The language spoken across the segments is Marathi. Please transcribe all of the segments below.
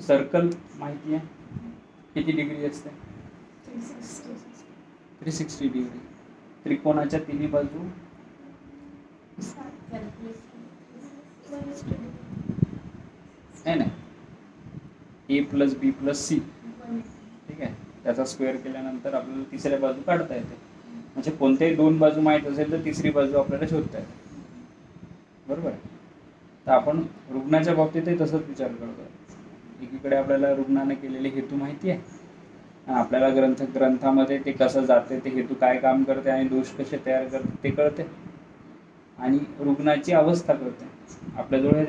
सर्कल माहिती आहे किती डिग्री असते? 360 डिग्री. त्रिकोणाच्या तिन्ही बाजू नाही, ए प्लस बी प्लस सी, ठीक आहे, त्याचा स्क्वेअर केल्यानंतर आपल्याला तिसऱ्या बाजू काढता येते. म्हणजे कोणत्याही दोन बाजू माहीत असेल तर तिसरी बाजू आपल्याला शोधता येते. बरोबर आहे. तर आपण रुग्णाच्या बाबतीतही तसंच विचार करतो. एकीकडे आपल्याला रुग्णाने केलेले हेतू माहिती आहे, आपल्याला ग्रंथामध्ये ते कसं जाते, ते हेतू काय काम करते आणि दोष कसे तयार करते ते कळते, आणि रुग्णाची अवस्था कळते. आपल्याजवळ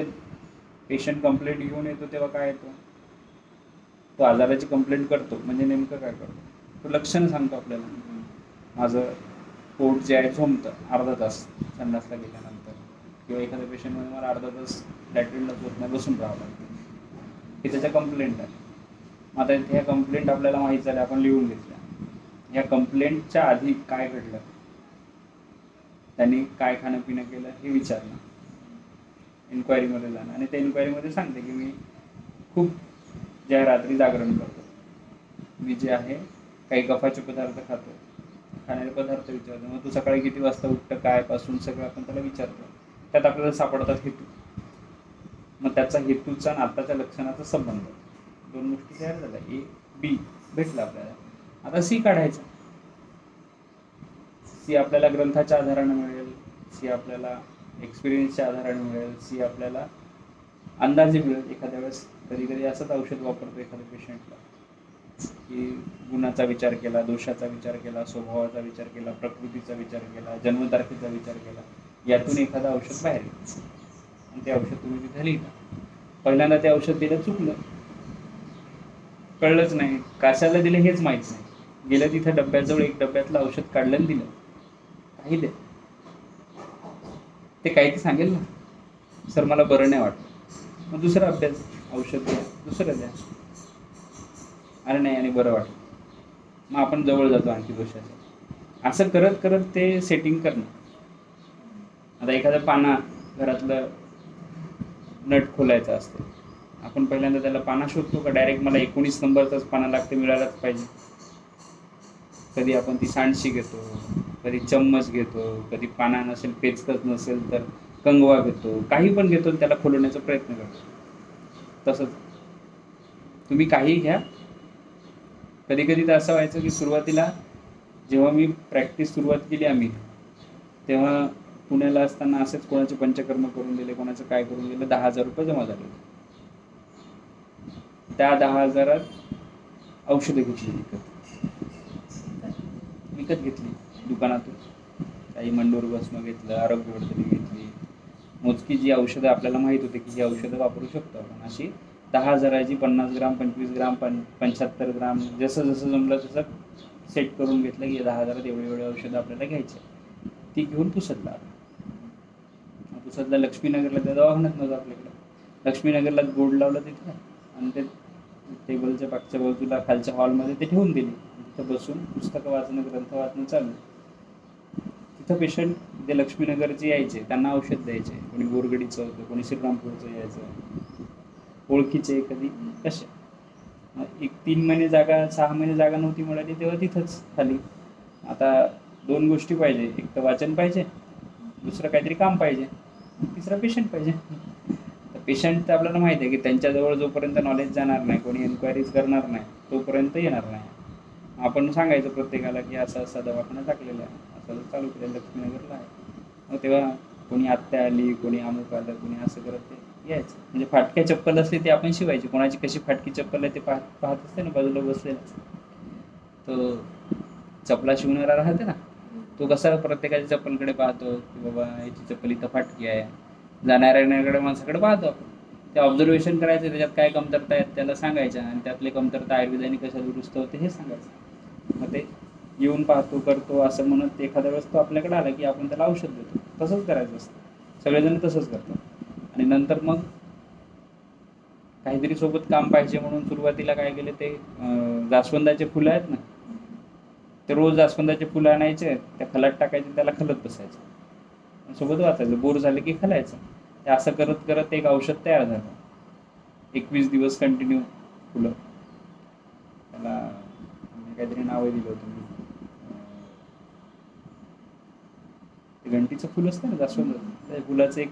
पेशंट कंप्लेंट घेऊन येतो तेव्हा काय येतो, तो आजाराची कंप्लेंट करतो म्हणजे नेमकं काय करतो, तो लक्षणं सांगतो आपल्याला. माझं पोट जे आहे झोंबतं अर्धा तास संडासला गेल्यानंतर, किंवा एखाद्या पेशंटमध्ये मला अर्धा तास लॅट्रिनलाच होत नाही, बसून राहावं लागतं, हे त्याच्या कंप्लेंट आहे. मग आता ह्या कंप्लेंट आपल्याला माहीत झाल्या, आपण लिहून घेतल्या. ह्या कंप्लेंटच्या आधी काय घडलं, त्यांनी काय खाणं पिणं केलं हे विचारणं, इन्क्वायरीमध्ये जाणं, आणि त्या इन्क्वायरीमध्ये सांगते की मी खूप ज्या रात्री जागरण करतो, मी जे आहे काही कफाचे पदार्थ खातो, खाणारे पदार्थ विचारतो. मग तू सकाळी किती वाजता उठतं, काय पासून सगळं आपण त्याला विचारतो. त्यात आपल्याला सापडतात हेतू. मग त्याचा हेतूचा आणि आत्ताच्या लक्षणाचा संबंध, दोन गोष्टी तयार झाल्या. ए बी भेटला आपल्याला. आता सी काढायचा. सी आपल्याला ग्रंथाच्या आधाराने मिळेल, सी आपल्याला एक्सपिरियन्सच्या आधाराने मिळेल, सी आपल्याला अंदाजे मिळेल. एखाद्या वेळेस कधी कधी असंच औषध वापरतो एखाद्या पेशंटला की गुणाचा विचार केला, दोषाचा विचार केला, स्वभावाचा विचार केला, प्रकृतीचा विचार केला, जन्मतारखेचा विचार केला, यातून एखादं औषध बाहेर येईल आणि ते औषध तुम्ही तिथे लिहिता. पहिल्यांदा ते औषध दिलं, चुकलं, कळलंच नाही, कशाला दिलं हेच माहीत नाही. गेलं तिथं डब्याजवळ एक डब्यातलं औषध काढलं आणि दिलं, काही दे, ते काही सांगेल ना, सर मला बरं नाही वाटतं. मग दुसरा अभ्यास, औषध द्या, दुसरं द्या, अरे नाही आणि बरं वाटतं. मग आपण जवळ जातो आणखी दोषाचं. असं करत करत ते सेटिंग करणं. आता एखादं पाना घरातलं नट खोलायचं असते, आपण पहिल्यांदा त्याला पाना शोधतो का डायरेक्ट मला 19 नंबरचाच पाना लागते, मिळालाच पाहिजे? कधी आपण ती सांडशी घेतो, कधी चम्मच घेतो, कधी पाना नसेल, पेचकच नसेल तर कंगवा घेतो, काही पण घेतो त्याला खोलवण्याचा प्रयत्न करतो. तसंच तुम्ही काही घ्या. कधी कधी तर असं व्हायचं की सुरुवातीला जेव्हा मी प्रॅक्टिस सुरुवात केली आम्ही, तेव्हा पुण्याला असताना असेच कोणाचे पंचकर्म करून दिले, कोणाचं काय करून दिलं, 10,000 रुपये जमा झाले. त्या 10,000 औषधं घेतली, विकत घेतली दुकानातून. काही मंडोर भस्म घेतलं, आरोग्यवर्धनी घेतली, मोजकी जी औषधं आपल्याला माहीत होते की ही औषधं वापरू शकतो आपण, अशी 10,000ची 50 ग्राम, 25 ग्राम, 75 ग्राम, जसं जसं जमलं तसं सेट करून घेतलं की 10,000 एवढे औषधं आपल्याला घ्यायचे. ती घेऊन पुसदला. पुसदला लक्ष्मीनगरला त्या दवाखान्यात नव्हतं आपल्याकडे, लक्ष्मीनगरला बोर्ड लावलं तिथं, आणि ते टेबलच्या मागच्या बाजूला खालच्या हॉलमध्ये ते ठेवून दिली. तिथं बसून पुस्तकं वाचणं, ग्रंथ वाचणं चालू. तिथं पेशंट जे लक्ष्मीनगरचे यायचे त्यांना औषध द्यायचे, कोणी बोरगडीचं होतं, कोणी श्रीरामपूरचं यायचं, ओळखीचे, कधी कसे. 3 महिने जागा, 6 महिने जागा नव्हती मिळाली तेव्हा तिथंच खाली. आता 2 गोष्टी पाहिजे, एक तर वाचन पाहिजे, दुसरं काहीतरी काम पाहिजे, तिसरा पेशंट पाहिजे. तर पेशंट तर आपल्याला माहिती आहे की त्यांच्याजवळ जोपर्यंत नॉलेज जाणार नाही, कोणी एन्क्वायरीज करणार नाही, तोपर्यंत येणार नाही. आपण सांगायचं प्रत्येकाला की असं असा दवाखाना टाकलेला आहे, असं चालू केलं, लक्ष्मीनगरला आहे. मग तेव्हा कोणी आत्या आली, कोणी अमुक आलं, कोणी असं करत ते यायचं. म्हणजे फाटक्या चप्पल असते ते आपण शिवायची. कोणाची कशी फाटकी चप्पल आहे ते पाहत असते ना बाजूला बसलेला, तो चपला शिवणारा राहते ना, तो कसा प्रत्येकाच्या चप्पलकडे पाहतो की बाबा याची चप्पल इथं फाटकी आहे, जाणाऱ्याकडे माणसाकडे पाहतो आपण. ते ऑब्झर्वेशन करायचं, त्याच्यात काय कमतरता आहेत त्याला सांगायच्या, आणि त्यातले कमतरता आयुर्वेदाने कशा दुरुस्त होते हे सांगायचं. मग ते येऊन पाहतो, करतो, असं म्हणत एखाद्या वेळेस तो आपल्याकडे आला की आपण त्याला औषध देतो. तसंच करायचं असतं, सगळेजण तसंच करतात. आणि नंतर मग काहीतरी सोबत काम पाहिजे म्हणून सुरुवातीला काय केलं, ते जास्वंदाचे फुलं आहेत ना, ते रोज जास्वंदाचे फुलं आणायचे, त्या खलात टाकायचे, त्याला खलत बसायचं, सोबत वाचायचं, बोर झालं की खलायचं. ते असं करत करत एक औषध तयार झालं. 21 दिवस कंटिन्यू फुलं, त्याला काहीतरी नावही दिलं होतं मी. ते घंटीचं फुल असतं ना जास्वंद, त्या फुलाचं एक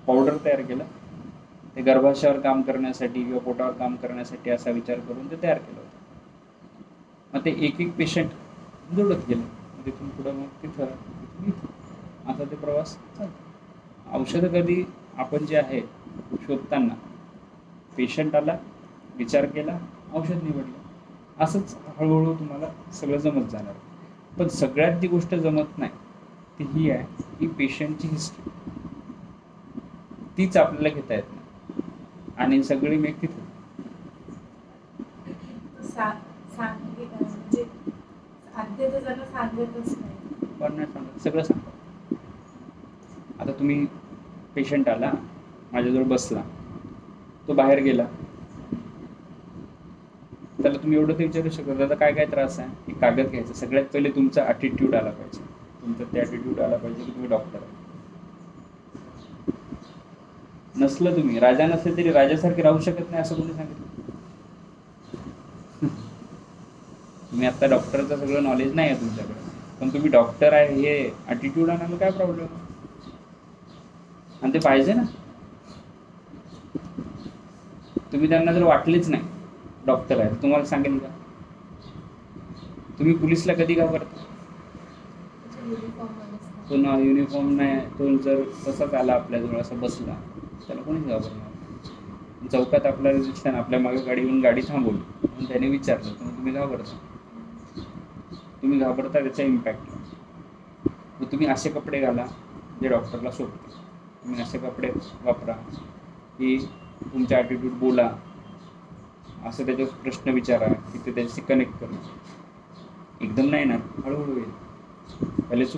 पावडर तयार केलं. ते गर्भाशयावर काम करण्यासाठी किंवा पोटावर काम करण्यासाठी असा विचार करून ते तयार केलं होतं. मग ते एक एक पेशंट जोडत गेलं. तिथून पुढं मग तिथं असा ते प्रवास चालतो. औषधं कधी आपण जे आहे शोधताना पेशंट आला, विचार केला, औषध निवडलं, असंच हळूहळू तुम्हाला सगळं जमत जाणार. पण सगळ्यात जी गोष्ट जमत नाही ती ही आहे की पेशंटची हिस्ट्री, तीच आपल्याला घेता येत नाही आणि सगळी मेक तिथे पण नाही सांगत, सगळं सांगतात. आता तुम्ही पेशंट आला, माझ्याजवळ बसला, तो बाहेर गेला, त्याला तुम्ही एवढं ते विचारू शकता दादा काय काय त्रास आहे, एक कागद घ्यायचं. सगळ्यात पहिले तुमचा ॲटिट्यूड आला पाहिजे, तुमचं ते ॲटिट्यूड आला पाहिजे की तुम्ही डॉक्टर आहे. नसलं तुम्ही राजा नसेल तरी राजासारखे राहू शकत नाही असं कोणी सांगितलं? तुम्ही आता डॉक्टरचं सगळं नॉलेज नाही आहे तुमच्याकडे, पण तुम्ही डॉक्टर आहे हे ॲटिट्यूड आणायला काय प्रॉब्लेम? आणि ते पाहिजे ना. तुम्ही त्यांना जर वाटलेच नाही डॉक्टर आहे, तुम्हाला सांगेल का? तुम्ही पोलिसला कधी घाबरता? तो ना युनिफॉर्म नाही, तो जर तसाच आला आपल्याजवळ असा बसला, त्याला कोणीच घाबरणार. चौकात आपल्याला दिसताना आपल्या मागे गाडी येऊन गाडी थांबवली आणि त्याने विचारलं तर तुम्ही घाबरता. तुम्ही घाबरता त्याचा इम्पॅक्ट. मग तुम्ही असे कपडे घाला जे डॉक्टरला शोभते, तुम्ही असे कपडे वापरा की तुमच्या ॲटिट्यूड बोला, असं त्याच्यावर प्रश्न विचारा की ते त्याच्याशी कनेक्ट करा. एकदम नाही ना, हळूहळू येईल. पहिले